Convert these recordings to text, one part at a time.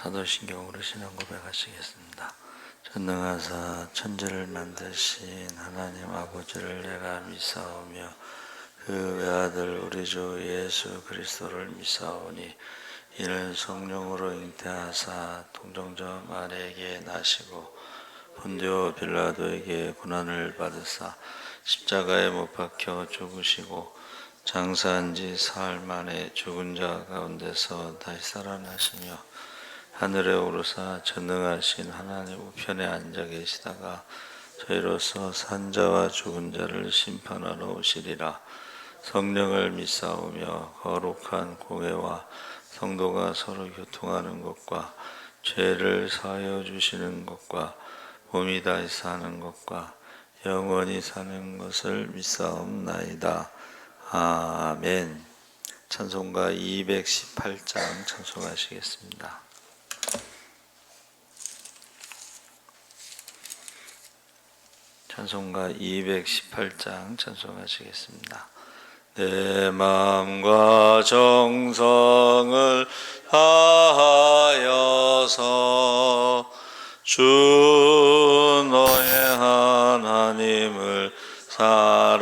사도신경으로 신앙 고백하시겠습니다. 전능하사 천지를 만드신 하나님 아버지를 내가 믿사오며 그 외아들 우리 주 예수 그리스도를 믿사오니 이는 성령으로 잉태하사 동정녀 마리아에게 나시고 본디오 빌라도에게 고난을 받으사 십자가에 못 박혀 죽으시고 장사한 지 사흘 만에 죽은 자 가운데서 다시 살아나시며 하늘에 오르사 전능하신 하나님 우편에 앉아 계시다가 저희로서 산자와 죽은 자를 심판하러 오시리라. 성령을 믿사오며 거룩한 공회와 성도가 서로 교통하는 것과 죄를 사하여 주시는 것과 몸이 다시 사는 것과 영원히 사는 것을 믿사옵나이다. 아멘. 찬송가 218장 찬송하시겠습니다. 찬송가 218장 찬송하시겠습니다. 내 마음과 정성을 다하여서 주 너의 하나님을 사랑하라.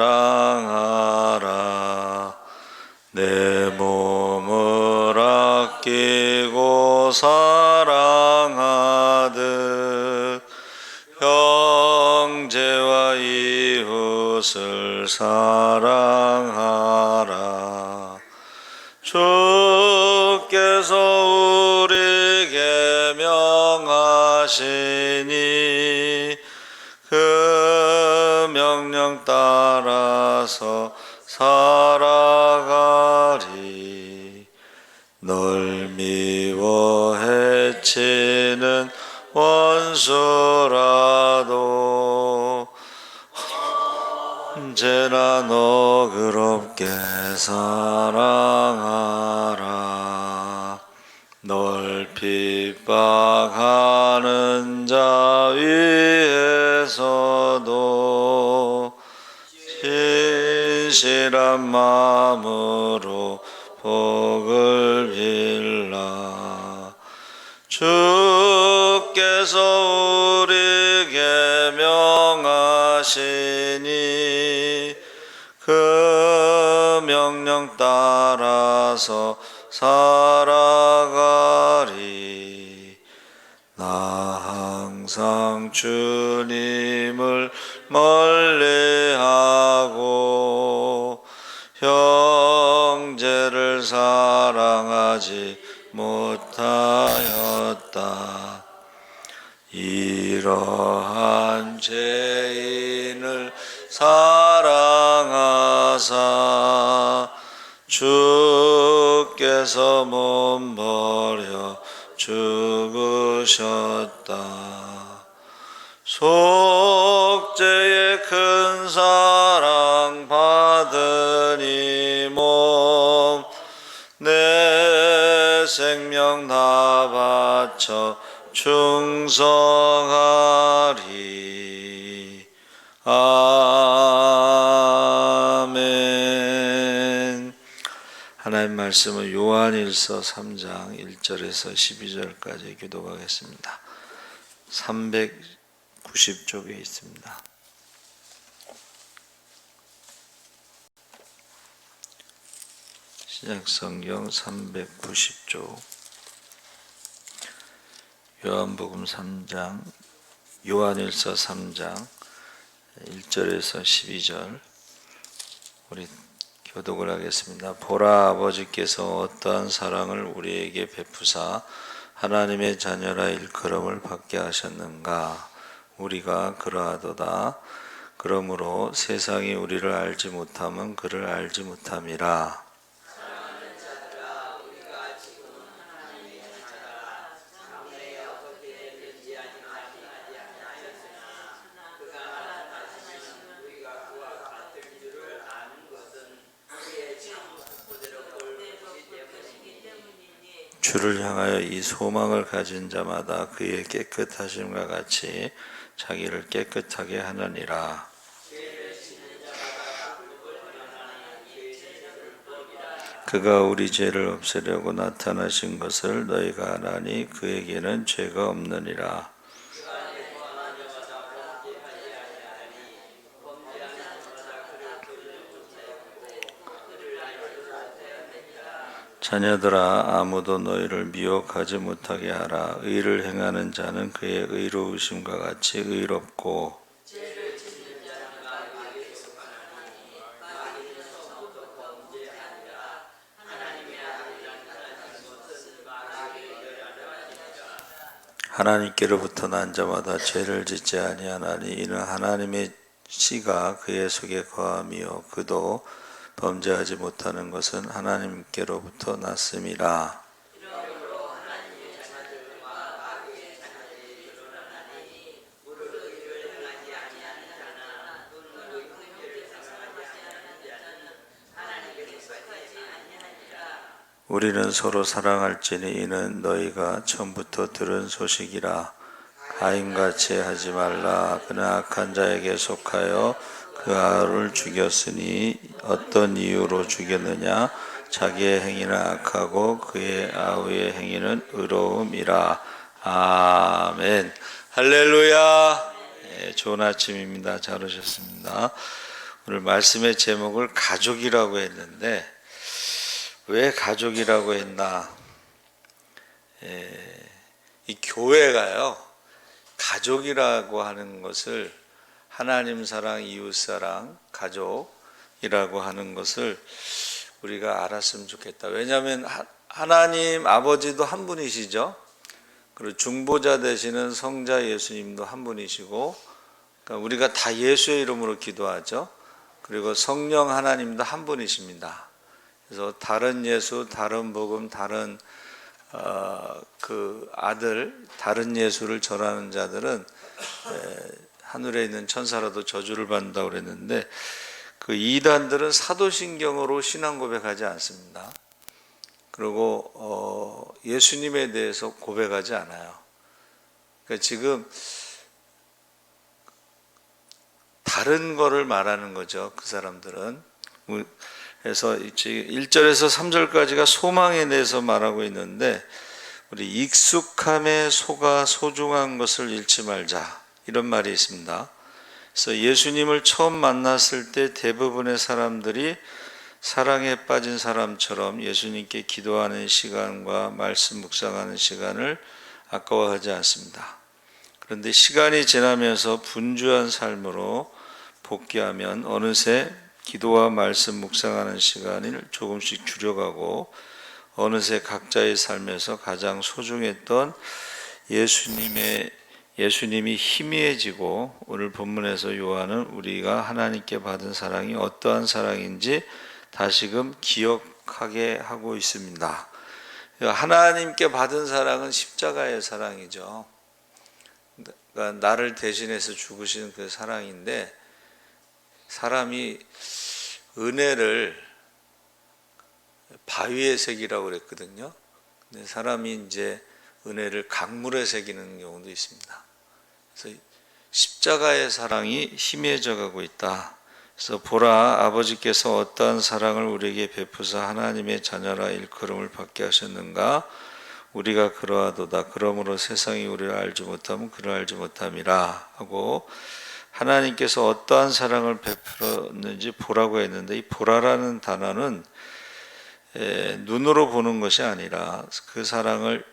내 몸을 아끼고 사랑하듯 형제와 이웃을 사랑하라. 주께서 우리에게 명하시니 그 명령 따라서 살아가리. 널 미워 해치는 원수라도 언제나 너그럽게 사랑하라. 널 핍박하는 자 위에서도 진실한 마음으로 복을 빌라. 주께서 우리에게 명하시니 그 명령 따라서 살아가리. 나 항상 주님을 멀리하고 형제를 사랑하지 못하였다. 이러한 죄인을 사랑하사 주께서 몸 버려 죽으셨다. 속죄의 큰 사랑 받은 이 몸 내 생명 다 바쳐 충성하리. 아멘. 하나님 말씀은 요한일서 3장 1절에서 12절까지 교독하겠습니다. 390쪽에 있습니다. 신약성경 390쪽 요한복음 3장 요한일서 3장 1절에서 12절 우리 교독을 하겠습니다. 보라, 아버지께서 어떠한 사랑을 우리에게 베푸사 하나님의 자녀라 일컬음을 받게 하셨는가. 우리가 그러하도다. 그러므로 세상이 우리를 알지 못함은 그를 알지 못함이라. 주를 향하여 이 소망을 가진 자마다 그의 깨끗하심과 같이 자기를 깨끗하게 하느니라. 그가 우리 죄를 없애려고 나타나신 것을 너희가 아나니 그에게는 죄가 없느니라. 자녀들아, 아무도 너희를 미혹하지 못하게 하라. 의를 행하는 자는 그의 의로우심과 같이 의롭고 하나님께로부터 난 자마다 죄를 짓지 아니하나니 이는 하나님의 씨가 그의 속에 거함이요 그도 범죄하지 못하는 것은 하나님께로부터 났음이라. 우리는 서로 사랑할지니 이는 너희가 처음부터 들은 소식이라. 가인같이 하지 말라. 그는 악한 자에게 속하여 그 아우를 죽였으니 어떤 이유로 죽였느냐? 자기의 행위는 악하고 그의 아우의 행위는 의로움이라. 아멘. 할렐루야. 네, 좋은 아침입니다. 잘 오셨습니다. 오늘 말씀의 제목을 가족이라고 했는데 왜 가족이라고 했나? 이 교회가요, 가족이라고 하는 것을 하나님 사랑, 이웃 사랑, 가족이라고 하는 것을 우리가 알았으면 좋겠다. 왜냐하면 하나님 아버지도 한 분이시죠. 그리고 중보자 되시는 성자 예수님도 한 분이시고, 그러니까 우리가 다 예수의 이름으로 기도하죠. 그리고 성령 하나님도 한 분이십니다. 그래서 다른 예수, 다른 복음, 다른 그 아들, 다른 예수를 절하는 자들은 하늘에 있는 천사라도 저주를 받는다고 그랬는데, 그 이단들은 사도신경으로 신앙 고백하지 않습니다. 그리고 예수님에 대해서 고백하지 않아요. 그러니까 지금 다른 거를 말하는 거죠. 그 사람들은. 그래서 1절에서 3절까지가 소망에 대해서 말하고 있는데, 우리 익숙함에 속아 소중한 것을 잃지 말자, 이런 말이 있습니다. 그래서 예수님을 처음 만났을 때 대부분의 사람들이 사랑에 빠진 사람처럼 예수님께 기도하는 시간과 말씀 묵상하는 시간을 아까워하지 않습니다. 그런데 시간이 지나면서 분주한 삶으로 복귀하면 어느새 기도와 말씀 묵상하는 시간을 조금씩 줄여가고 어느새 각자의 삶에서 가장 소중했던 예수님이 희미해지고, 오늘 본문에서 요한은 우리가 하나님께 받은 사랑이 어떠한 사랑인지 다시금 기억하게 하고 있습니다. 하나님께 받은 사랑은 십자가의 사랑이죠. 그러니까 나를 대신해서 죽으신 그 사랑인데, 사람이 은혜를 바위에 새기라고 그랬거든요. 근데 사람이 이제 은혜를 강물에 새기는 경우도 있습니다. 그래서 십자가의 사랑이 희미해져 가고 있다. 그래서 보라, 아버지께서 어떠한 사랑을 우리에게 베푸사 하나님의 자녀라 일컬음을 받게 하셨는가? 우리가 그러하도다. 그러므로 세상이 우리를 알지 못하면 그를 알지 못함이라 하고, 하나님께서 어떠한 사랑을 베풀었는지 보라고 했는데, 이 보라라는 단어는 눈으로 보는 것이 아니라 그 사랑을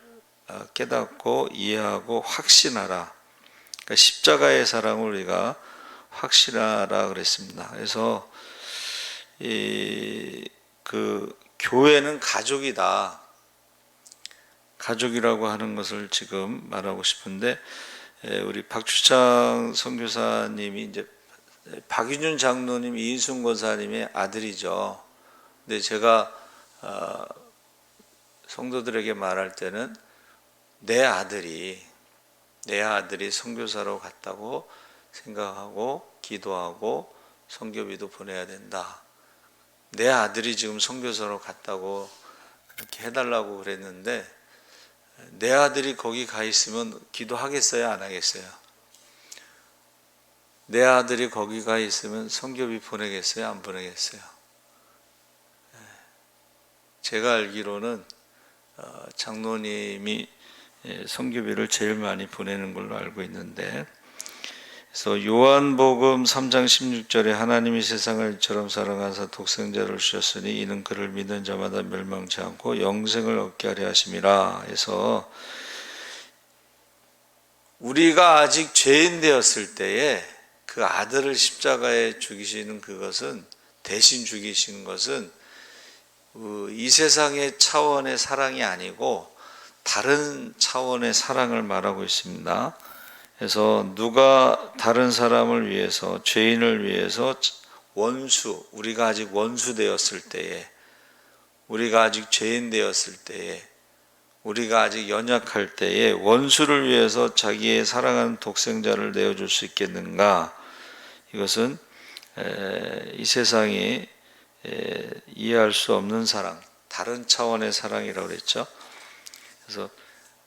깨닫고 이해하고 확신하라. 그러니까 십자가의 사랑을 우리가 확신하라 그랬습니다. 그래서 그 교회는 가족이다. 가족이라고 하는 것을 지금 말하고 싶은데, 우리 박주창 선교사님이 이제 박윤준 장로님, 이인순 권사님의 아들이죠. 근데 제가 성도들에게 말할 때는 내 아들이 선교사로 갔다고 생각하고 기도하고 선교비도 보내야 된다. 내 아들이 지금 선교사로 갔다고 그렇게 해달라고 그랬는데, 내 아들이 거기 가 있으면 기도하겠어요, 안 하겠어요? 내 아들이 거기 가 있으면 선교비 보내겠어요, 안 보내겠어요? 제가 알기로는 장로님이 선교비를 제일 많이 보내는 걸로 알고 있는데, 그래서 요한복음 3장 16절에 하나님이 세상을 이처럼 사랑하사 독생자를 주셨으니 이는 그를 믿는 자마다 멸망치 않고 영생을 얻게 하려 하심이라 해서, 우리가 아직 죄인 되었을 때에 그 아들을 십자가에 죽이시는 그것은, 대신 죽이시는 것은 이 세상의 차원의 사랑이 아니고 다른 차원의 사랑을 말하고 있습니다. 그래서 누가 다른 사람을 위해서, 죄인을 위해서 원수, 우리가 아직 원수 되었을 때에, 우리가 아직 죄인 되었을 때에, 우리가 아직 연약할 때에 원수를 위해서 자기의 사랑하는 독생자를 내어줄 수 있겠는가? 이것은 이 세상이 이해할 수 없는 사랑, 다른 차원의 사랑이라고 그랬죠. 그래서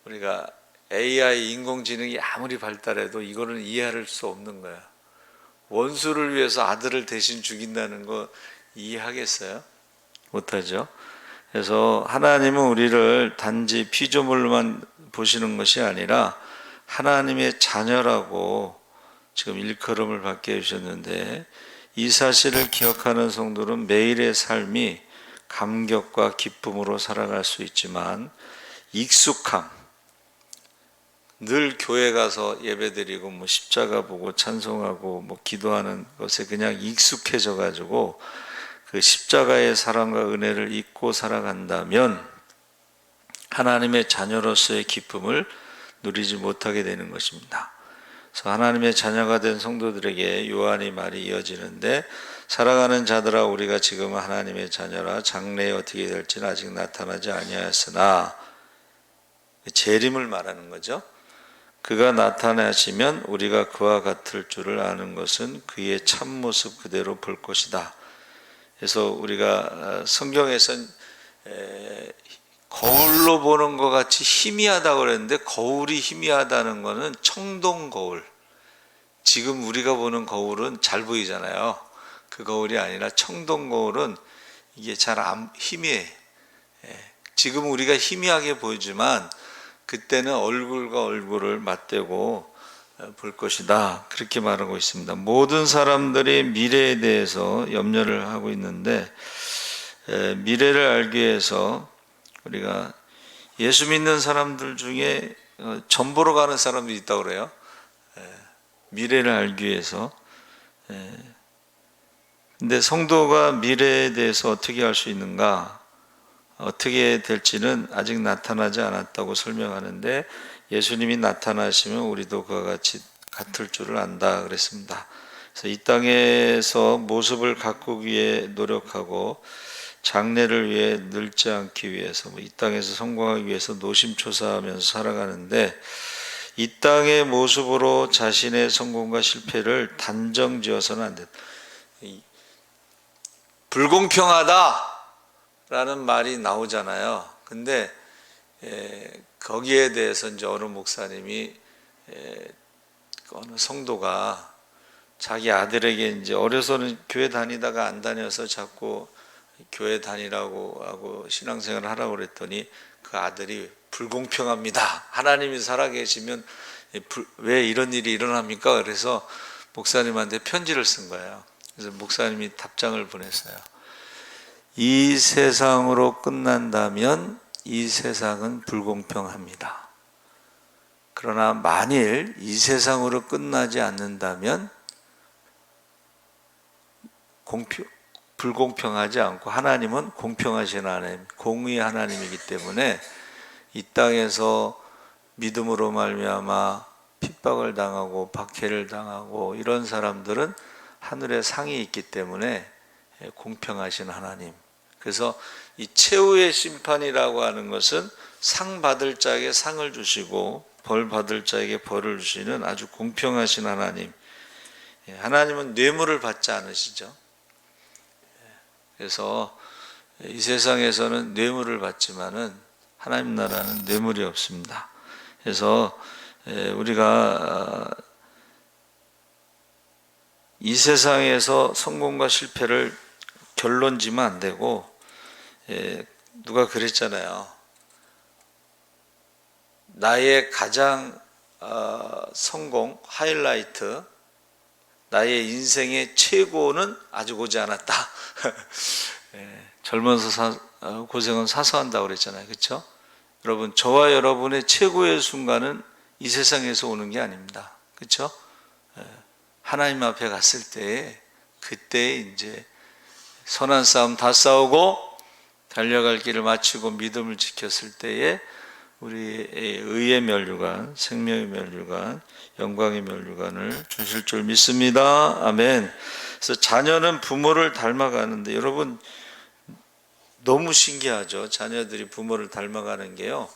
우리가 AI, 인공지능이 아무리 발달해도 이거는 이해할 수 없는 거야. 원수를 위해서 아들을 대신 죽인다는 거 이해하겠어요? 못하죠. 그래서 하나님은 우리를 단지 피조물로만 보시는 것이 아니라 하나님의 자녀라고 지금 일컬음을 받게 해주셨는데, 이 사실을 기억하는 성도는 매일의 삶이 감격과 기쁨으로 살아갈 수 있지만, 익숙함, 늘 교회 가서 예배드리고 뭐 십자가 보고 찬송하고 뭐 기도하는 것에 그냥 익숙해져 가지고 그 십자가의 사랑과 은혜를 잊고 살아간다면 하나님의 자녀로서의 기쁨을 누리지 못하게 되는 것입니다. 그래서 하나님의 자녀가 된 성도들에게 요한이 말이 이어지는데, 사랑하는 자들아 우리가 지금 하나님의 자녀라 장래에 어떻게 될지는 아직 나타나지 아니하였으나, 재림을 말하는 거죠. 그가 나타나시면 우리가 그와 같을 줄을 아는 것은 그의 참모습 그대로 볼 것이다. 그래서 우리가 성경에선 거울로 보는 것 같이 희미하다고 그랬는데, 거울이 희미하다는 것은 청동 거울, 지금 우리가 보는 거울은 잘 보이잖아요. 그 거울이 아니라 청동 거울은 이게 잘 희미해. 지금 우리가 희미하게 보이지만 그때는 얼굴과 얼굴을 맞대고 볼 것이다, 그렇게 말하고 있습니다. 모든 사람들이 미래에 대해서 염려를 하고 있는데, 미래를 알기 위해서 우리가 예수 믿는 사람들 중에 전 보러 가는 사람들이 있다고 그래요. 미래를 알기 위해서. 근데 성도가 미래에 대해서 어떻게 알 수 있는가? 어떻게 될지는 아직 나타나지 않았다고 설명하는데, 예수님이 나타나시면 우리도 그와 같이 같을 줄을 안다 그랬습니다. 그래서 이 땅에서 모습을 가꾸기 위해 노력하고 장래를 위해 늙지 않기 위해서, 이 땅에서 성공하기 위해서 노심초사하면서 살아가는데, 이 땅의 모습으로 자신의 성공과 실패를 단정지어서는 안 된다. 불공평하다라는 말이 나오잖아요. 근데 거기에 대해서 이제 어느 목사님이, 어느 성도가 자기 아들에게 이제 어려서는 교회 다니다가 안 다녀서 자꾸 교회 다니라고 하고 신앙생활을 하라고 그랬더니 그 아들이 불공평합니다, 하나님이 살아계시면 왜 이런 일이 일어납니까? 그래서 목사님한테 편지를 쓴 거예요. 그래서 목사님이 답장을 보냈어요. 이 세상으로 끝난다면 이 세상은 불공평합니다. 그러나 만일 이 세상으로 끝나지 않는다면 불공평하지 않고, 하나님은 공평하신 하나님, 공의의 하나님이기 때문에 이 땅에서 믿음으로 말미암아 핍박을 당하고 박해를 당하고 이런 사람들은 하늘에 상이 있기 때문에 공평하신 하나님. 그래서 이 최후의 심판이라고 하는 것은 상 받을 자에게 상을 주시고 벌 받을 자에게 벌을 주시는 아주 공평하신 하나님. 하나님은 뇌물을 받지 않으시죠. 그래서 이 세상에서는 뇌물을 받지만은 하나님 나라는 뇌물이 없습니다. 그래서 우리가 이 세상에서 성공과 실패를 결론 지면 안 되고, 누가 그랬잖아요. 나의 가장 성공, 하이라이트, 나의 인생의 최고는 아직 오지 않았다. 젊어서 고생은 사서 한다고 그랬잖아요. 그렇죠? 여러분, 저와 여러분의 최고의 순간은 이 세상에서 오는 게 아닙니다. 그렇죠? 하나님 앞에 갔을 때, 그때 이제 선한 싸움 다 싸우고 달려갈 길을 마치고 믿음을 지켰을 때에 우리의 의의 면류관, 생명의 면류관, 영광의 면류관을 주실 줄 믿습니다. 아멘. 그래서 자녀는 부모를 닮아가는데, 여러분 너무 신기하죠. 자녀들이 부모를 닮아가는 게요,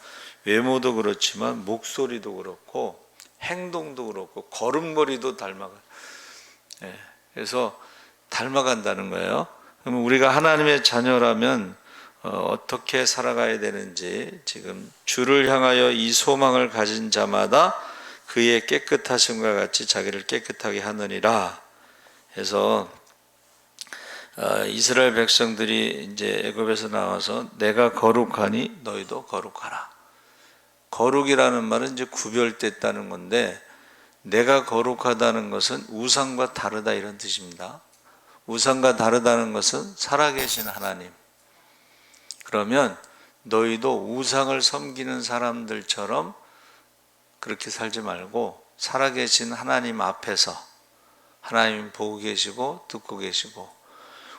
외모도 그렇지만 목소리도 그렇고 행동도 그렇고 걸음걸이도 닮아가요. 그래서 닮아간다는 거예요. 그럼 우리가 하나님의 자녀라면 어떻게 살아가야 되는지, 지금 주를 향하여 이 소망을 가진 자마다 그의 깨끗하심과 같이 자기를 깨끗하게 하느니라 해서, 이스라엘 백성들이 이제 애굽에서 나와서 내가 거룩하니 너희도 거룩하라. 거룩이라는 말은 이제 구별됐다는 건데, 내가 거룩하다는 것은 우상과 다르다 이런 뜻입니다. 우상과 다르다는 것은 살아계신 하나님. 그러면 너희도 우상을 섬기는 사람들처럼 그렇게 살지 말고 살아계신 하나님 앞에서, 하나님 보고 계시고 듣고 계시고,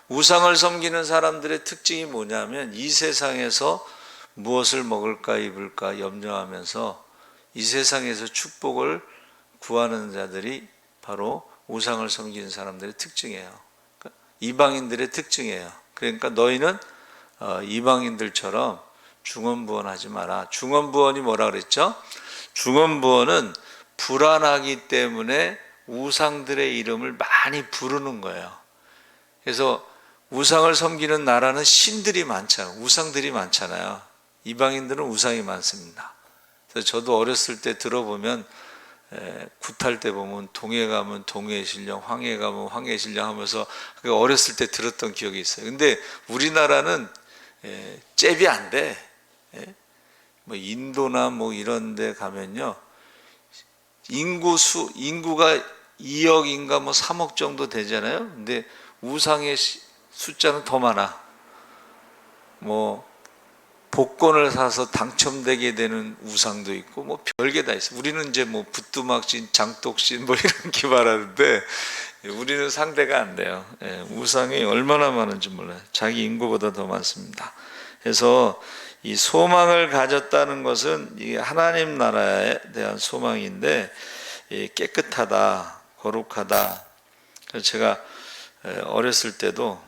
우상을 섬기는 사람들의 특징이 뭐냐면 이 세상에서 무엇을 먹을까 입을까 염려하면서 이 세상에서 축복을 구하는 자들이 바로 우상을 섬기는 사람들의 특징이에요. 이방인들의 특징이에요. 그러니까 너희는 이방인들처럼 중언부언하지 마라. 중언부언이 뭐라 그랬죠? 중언부언은 불안하기 때문에 우상들의 이름을 많이 부르는 거예요. 그래서 우상을 섬기는 나라는 신들이 많잖아요. 우상들이 많잖아요. 이방인들은 우상이 많습니다. 그래서 저도 어렸을 때 들어보면, 굿할 때 보면 동해 가면 동해의 신령, 황해 가면 황해의 신령 하면서 어렸을 때 들었던 기억이 있어요. 근데 우리나라는 잽이 안 돼. 뭐 인도나 뭐 이런 데 가면요, 인구가 2억인가 뭐 3억 정도 되잖아요. 근데 우상의 숫자는 더 많아. 뭐 복권을 사서 당첨되게 되는 우상도 있고 뭐 별게 다 있어. 우리는 이제 뭐 부뚜막신, 장독신 뭐 이런 게 말하는데 우리는 상대가 안 돼요. 우상이 얼마나 많은지 몰라요. 자기 인구보다 더 많습니다. 그래서 이 소망을 가졌다는 것은 이 하나님 나라에 대한 소망인데, 깨끗하다, 거룩하다. 그래서 제가 어렸을 때도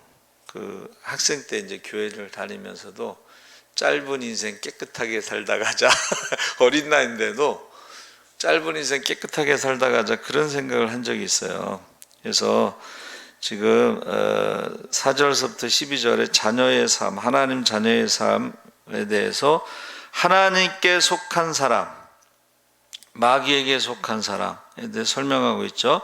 그 학생 때 이제 교회를 다니면서도 짧은 인생 깨끗하게 살다 가자. 어린 나이인데도 짧은 인생 깨끗하게 살다 가자, 그런 생각을 한 적이 있어요. 그래서 지금 4절서부터 12절에 자녀의 삶, 하나님 자녀의 삶에 대해서 하나님께 속한 사람, 마귀에게 속한 사람에 대해 설명하고 있죠.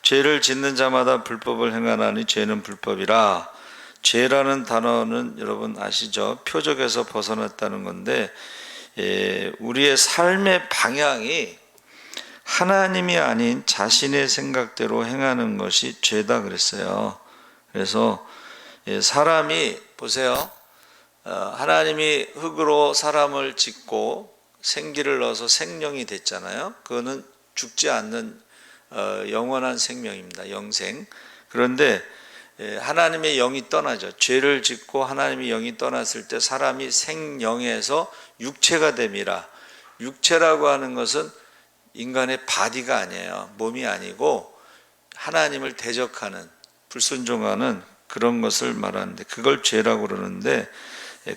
죄를 짓는 자마다 불법을 행하나니 죄는 불법이라. 죄라는 단어는 여러분 아시죠? 표적에서 벗어났다는 건데, 우리의 삶의 방향이 하나님이 아닌 자신의 생각대로 행하는 것이 죄다 그랬어요. 그래서 사람이 보세요. 하나님이 흙으로 사람을 짓고 생기를 넣어서 생명이 됐잖아요. 그거는 죽지 않는 영원한 생명입니다. 영생. 그런데 하나님의 영이 떠나죠. 죄를 짓고 하나님의 영이 떠났을 때 사람이 생영에서 육체가 됨이라. 육체라고 하는 것은 인간의 바디가 아니에요. 몸이 아니고 하나님을 대적하는, 불순종하는 그런 것을 말하는데, 그걸 죄라고 그러는데,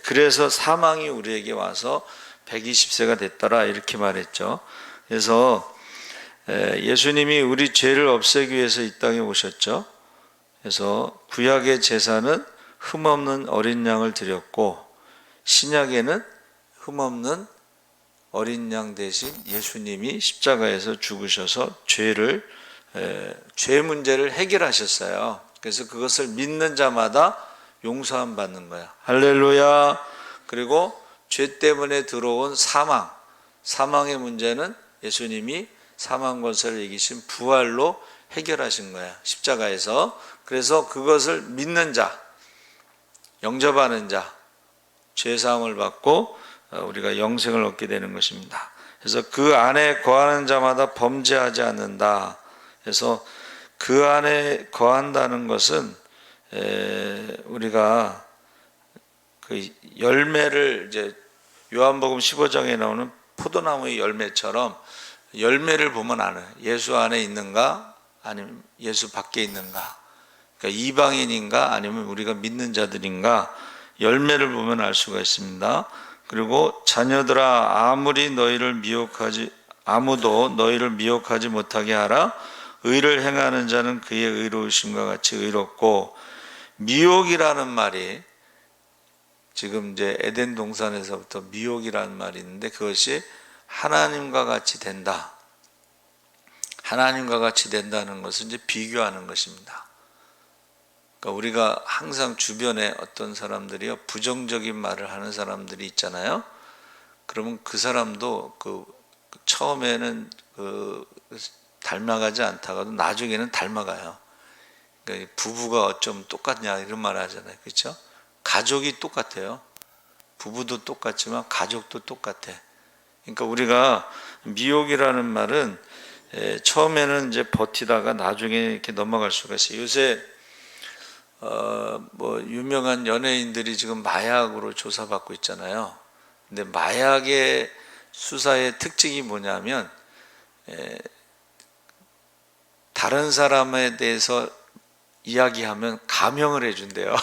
그래서 사망이 우리에게 와서 120세가 됐더라 이렇게 말했죠. 그래서 예수님이 우리 죄를 없애기 위해서 이 땅에 오셨죠. 그래서 구약의 제사는 흠없는 어린 양을 드렸고, 신약에는 흠없는 어린 양 대신 예수님이 십자가에서 죽으셔서 죄 문제를 해결하셨어요. 그래서 그것을 믿는 자마다 용서함 받는 거야. 할렐루야. 그리고 죄 때문에 들어온 사망의 문제는 예수님이 사망 권세를 이기신 부활로 해결하신 거야, 십자가에서. 그래서 그것을 믿는 자, 영접하는 자, 죄사함을 받고 우리가 영생을 얻게 되는 것입니다. 그래서 그 안에 거하는 자마다 범죄하지 않는다. 그래서 그 안에 거한다는 것은 우리가 그 열매를 이제 요한복음 15장에 나오는 포도나무의 열매처럼 열매를 보면 아는, 예수 안에 있는가 아니면 예수 밖에 있는가, 그러니까 이방인인가 아니면 우리가 믿는 자들인가, 열매를 보면 알 수가 있습니다. 그리고 자녀들아 아무도 너희를 미혹하지 못하게 하라. 의를 행하는 자는 그의 의로우심과 같이 의롭고, 미혹이라는 말이 지금 이제 에덴 동산에서부터 미혹이라는 말이 있는데, 그것이 하나님과 같이 된다. 하나님과 같이 된다는 것은 이제 비교하는 것입니다. 그러니까 우리가 항상 주변에 어떤 사람들이요, 부정적인 말을 하는 사람들이 있잖아요. 그러면 그 사람도 처음에는 닮아가지 않다가도 나중에는 닮아가요. 그러니까 부부가 어쩜 똑같냐 이런 말 하잖아요. 그렇죠? 가족이 똑같아요. 부부도 똑같지만 가족도 똑같아. 그러니까 우리가 미혹이라는 말은 처음에는 이제 버티다가 나중에 이렇게 넘어갈 수가 있어요. 요새 유명한 연예인들이 지금 마약으로 조사받고 있잖아요. 근데 마약의 수사의 특징이 뭐냐면 다른 사람에 대해서 이야기하면 감형을 해준대요.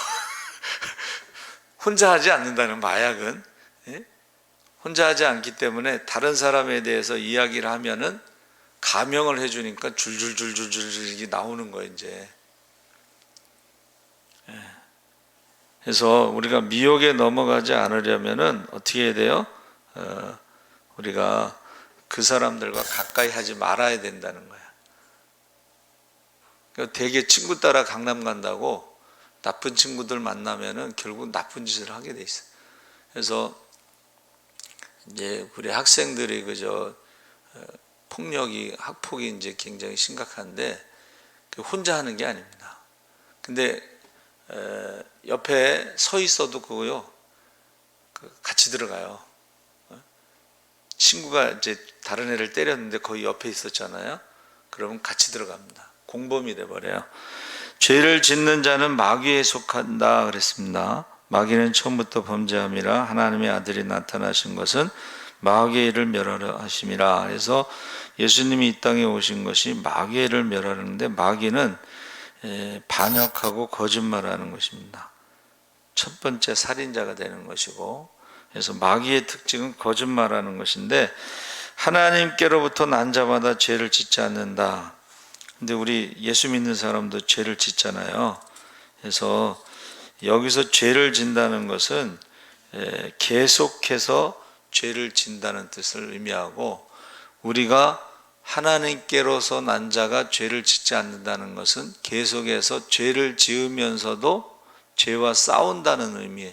혼자 하지 않는다는, 마약은 혼자 하지 않기 때문에 다른 사람에 대해서 이야기를 하면은 감형을 해주니까 줄줄줄줄줄 이게 나오는 거예요, 이제. 그래서 우리가 미혹에 넘어가지 않으려면은 어떻게 해야 돼요? 우리가 그 사람들과 가까이 하지 말아야 된다는 거야. 되게 친구 따라 강남 간다고 나쁜 친구들 만나면은 결국 나쁜 짓을 하게 돼 있어. 그래서 이제 우리 학생들이 학폭이 이제 굉장히 심각한데 혼자 하는 게 아닙니다. 근데 옆에 서 있어도 그거요, 같이 들어가요. 친구가 이제 다른 애를 때렸는데 거의 옆에 있었잖아요. 그러면 같이 들어갑니다. 공범이 돼버려요. 죄를 짓는 자는 마귀에 속한다 그랬습니다. 마귀는 처음부터 범죄함이라 하나님의 아들이 나타나신 것은 마귀의 일을 멸하려 하심이라. 그래서 예수님이 이 땅에 오신 것이 마귀의 일을 멸하는데, 마귀는 반역하고 거짓말하는 것입니다. 첫 번째 살인자가 되는 것이고, 그래서 마귀의 특징은 거짓말하는 것인데, 하나님께로부터 난 자마다 죄를 짓지 않는다. 근데 우리 예수 믿는 사람도 죄를 짓잖아요. 그래서 여기서 죄를 진다는 것은 계속해서 죄를 진다는 뜻을 의미하고, 우리가 하나님께로서 난 자가 죄를 짓지 않는다는 것은 계속해서 죄를 지으면서도 죄와 싸운다는 의미예요.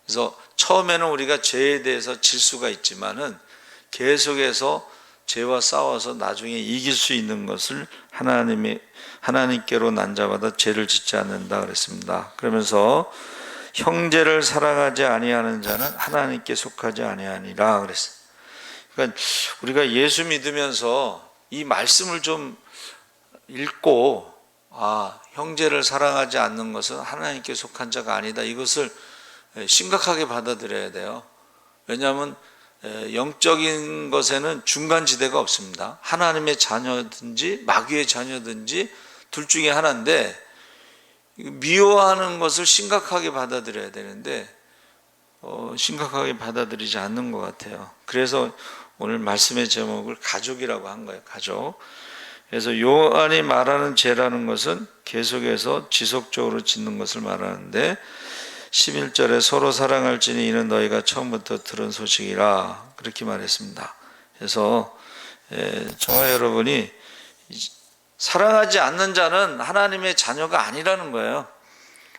그래서 처음에는 우리가 죄에 대해서 질 수가 있지만은 계속해서 죄와 싸워서 나중에 이길 수 있는 것을 하나님께로 난 자마다 죄를 짓지 않는다 그랬습니다. 그러면서 형제를 사랑하지 아니하는 자는 하나님께 속하지 아니하니라 그랬어요. 그러니까 우리가 예수 믿으면서 이 말씀을 좀 읽고, 형제를 사랑하지 않는 것은 하나님께 속한 자가 아니다, 이것을 심각하게 받아들여야 돼요. 왜냐하면 영적인 것에는 중간지대가 없습니다. 하나님의 자녀든지 마귀의 자녀든지 둘 중에 하나인데, 미워하는 것을 심각하게 받아들여야 되는데 심각하게 받아들이지 않는 것 같아요. 그래서 오늘 말씀의 제목을 가족이라고 한 거예요. 가족. 그래서 요한이 말하는 죄라는 것은 계속해서 지속적으로 짓는 것을 말하는데, 11절에 서로 사랑할지니 이는 너희가 처음부터 들은 소식이라 그렇게 말했습니다. 그래서 저와 여러분이 사랑하지 않는 자는 하나님의 자녀가 아니라는 거예요.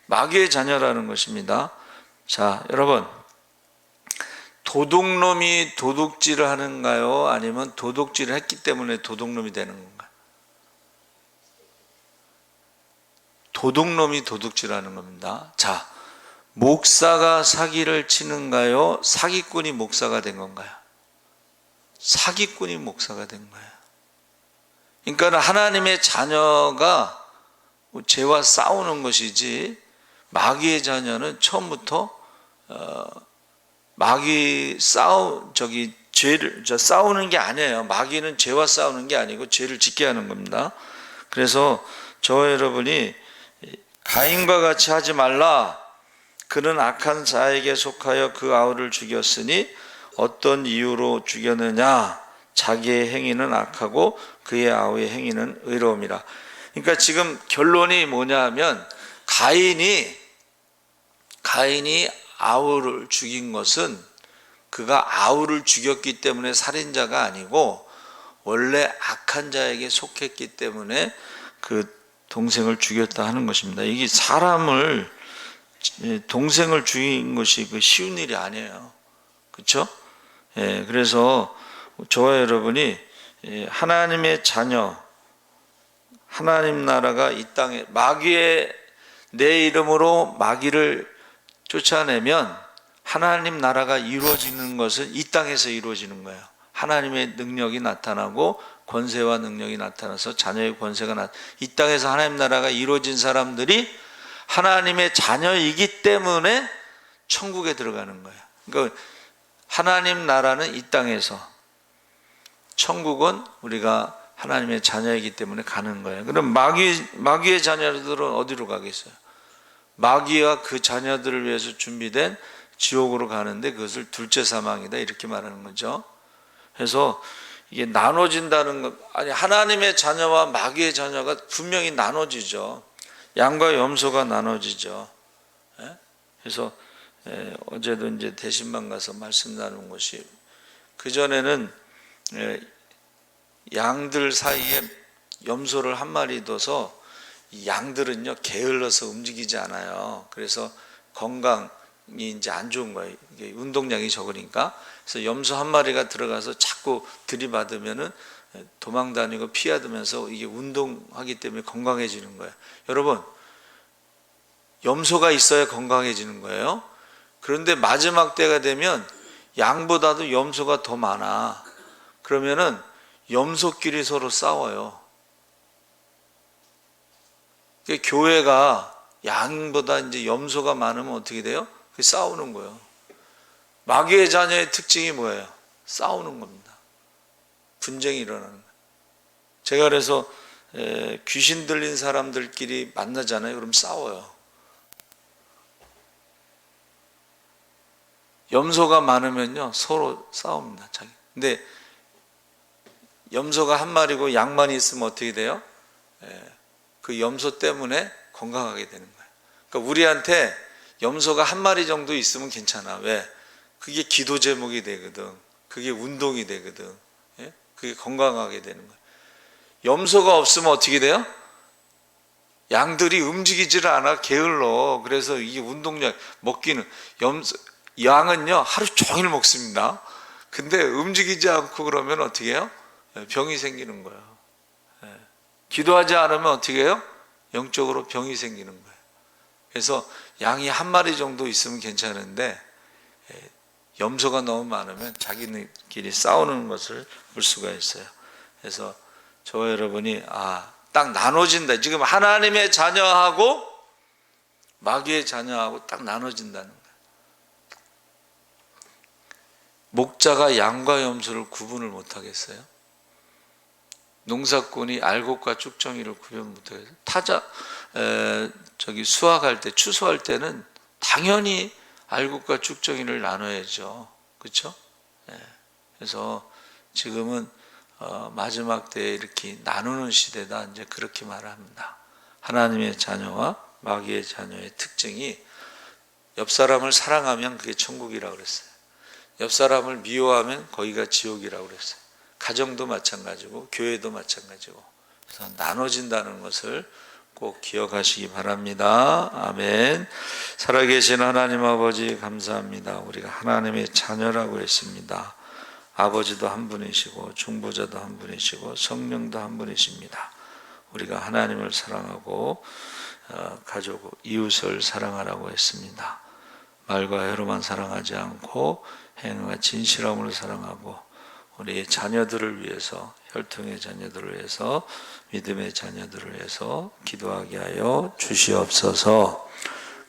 마귀의 자녀라는 것입니다. 자, 여러분, 도둑놈이 도둑질을 하는가요? 아니면 도둑질을 했기 때문에 도둑놈이 되는 건가요? 도둑놈이 도둑질하는 겁니다. 자, 목사가 사기를 치는가요? 사기꾼이 목사가 된 건가요? 사기꾼이 목사가 된 거예요. 그러니까 하나님의 자녀가 죄와 싸우는 것이지, 마귀의 자녀는 처음부터 마귀 죄를 싸우는 게 아니에요. 마귀는 죄와 싸우는 게 아니고 죄를 짓게 하는 겁니다. 그래서 저와 여러분이 가인과 같이 하지 말라. 그는 악한 자에게 속하여 그 아우를 죽였으니 어떤 이유로 죽였느냐? 자기의 행위는 악하고 그의 아우의 행위는 의로움이라. 그러니까 지금 결론이 뭐냐 하면, 가인이 아우를 죽인 것은 그가 아우를 죽였기 때문에 살인자가 아니고 원래 악한 자에게 속했기 때문에 그 동생을 죽였다 하는 것입니다. 이게 사람을, 동생을 죽인 것이 그 쉬운 일이 아니에요. 그렇죠? 그래서 저와 여러분이 하나님의 자녀, 하나님 나라가 이 땅에, 마귀의, 내 이름으로 마귀를 쫓아내면 하나님 나라가 이루어지는 것은 이 땅에서 이루어지는 거예요. 하나님의 능력이 나타나고 권세와 능력이 나타나서 자녀의 권세가 이 땅에서 하나님 나라가 이루어진 사람들이 하나님의 자녀이기 때문에 천국에 들어가는 거예요. 그러니까 하나님 나라는 이 땅에서, 천국은 우리가 하나님의 자녀이기 때문에 가는 거예요. 그럼 마귀의 자녀들은 어디로 가겠어요? 마귀와 그 자녀들을 위해서 준비된 지옥으로 가는데 그것을 둘째 사망이다, 이렇게 말하는 거죠. 그래서 이게 나눠진다는 것, 아니, 하나님의 자녀와 마귀의 자녀가 분명히 나눠지죠. 양과 염소가 나눠지죠. 그래서 어제도 이제 대신방 가서 말씀 나눈 것이, 그전에는 양들 사이에 염소를 한 마리 둬서 이 양들은요 게을러서 움직이지 않아요. 그래서 건강이 이제 안 좋은 거예요. 이게 운동량이 적으니까. 그래서 염소 한 마리가 들어가서 자꾸 들이받으면은 도망다니고 피하면서 이게 운동하기 때문에 건강해지는 거예요. 여러분, 염소가 있어야 건강해지는 거예요. 그런데 마지막 때가 되면 양보다도 염소가 더 많아. 그러면은 염소끼리 서로 싸워요. 교회가 양보다 이제 염소가 많으면 어떻게 돼요? 싸우는 거예요. 마귀의 자녀의 특징이 뭐예요? 싸우는 겁니다. 분쟁이 일어나는 거예요. 제가 그래서 귀신 들린 사람들끼리 만나잖아요. 그럼 싸워요. 염소가 많으면요 서로 싸웁니다. 근데 염소가 한 마리고 양만 있으면 어떻게 돼요? 그 염소 때문에 건강하게 되는 거예요. 그러니까 우리한테 염소가 한 마리 정도 있으면 괜찮아. 왜? 그게 기도 제목이 되거든. 그게 운동이 되거든. 그게 건강하게 되는 거예요. 염소가 없으면 어떻게 돼요? 양들이 움직이지를 않아. 게을러. 그래서 이게 운동량, 먹기는, 양은요 하루 종일 먹습니다. 근데 움직이지 않고 그러면 어떻게 해요? 병이 생기는 거예요. 기도하지 않으면 어떻게 해요? 영적으로 병이 생기는 거예요. 그래서 양이 한 마리 정도 있으면 괜찮은데 염소가 너무 많으면 자기들끼리 싸우는 것을 볼 수가 있어요. 그래서 저와 여러분이 딱 나눠진다. 지금 하나님의 자녀하고 마귀의 자녀하고 딱 나눠진다는 거예요. 목자가 양과 염소를 구분을 못하겠어요? 농사꾼이 알곡과 쭉정이를 구분 못하겠어요? 수확할 때, 추수할 때는 당연히 알곡과 쭉정이를 나눠야죠. 그렇죠? 그래서 지금은 마지막 때에 이렇게 나누는 시대다, 이제 그렇게 말합니다. 하나님의 자녀와 마귀의 자녀의 특징이, 옆 사람을 사랑하면 그게 천국이라고 그랬어요. 옆 사람을 미워하면 거기가 지옥이라고 그랬어요. 가정도 마찬가지고 교회도 마찬가지고. 그래서 나눠진다는 것을 꼭 기억하시기 바랍니다. 아멘. 살아계신 하나님 아버지 감사합니다. 우리가 하나님의 자녀라고 했습니다. 아버지도 한 분이시고 중보자도 한 분이시고 성령도 한 분이십니다. 우리가 하나님을 사랑하고 가족, 이웃을 사랑하라고 했습니다. 말과 혀로만 사랑하지 않고 행함과 진실함으로 사랑하고 우리 자녀들을 위해서, 혈통의 자녀들을 위해서, 믿음의 자녀들을 위해서 기도하게 하여 주시옵소서.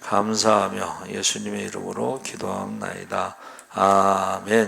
감사하며 예수님의 이름으로 기도하옵나이다. 아멘.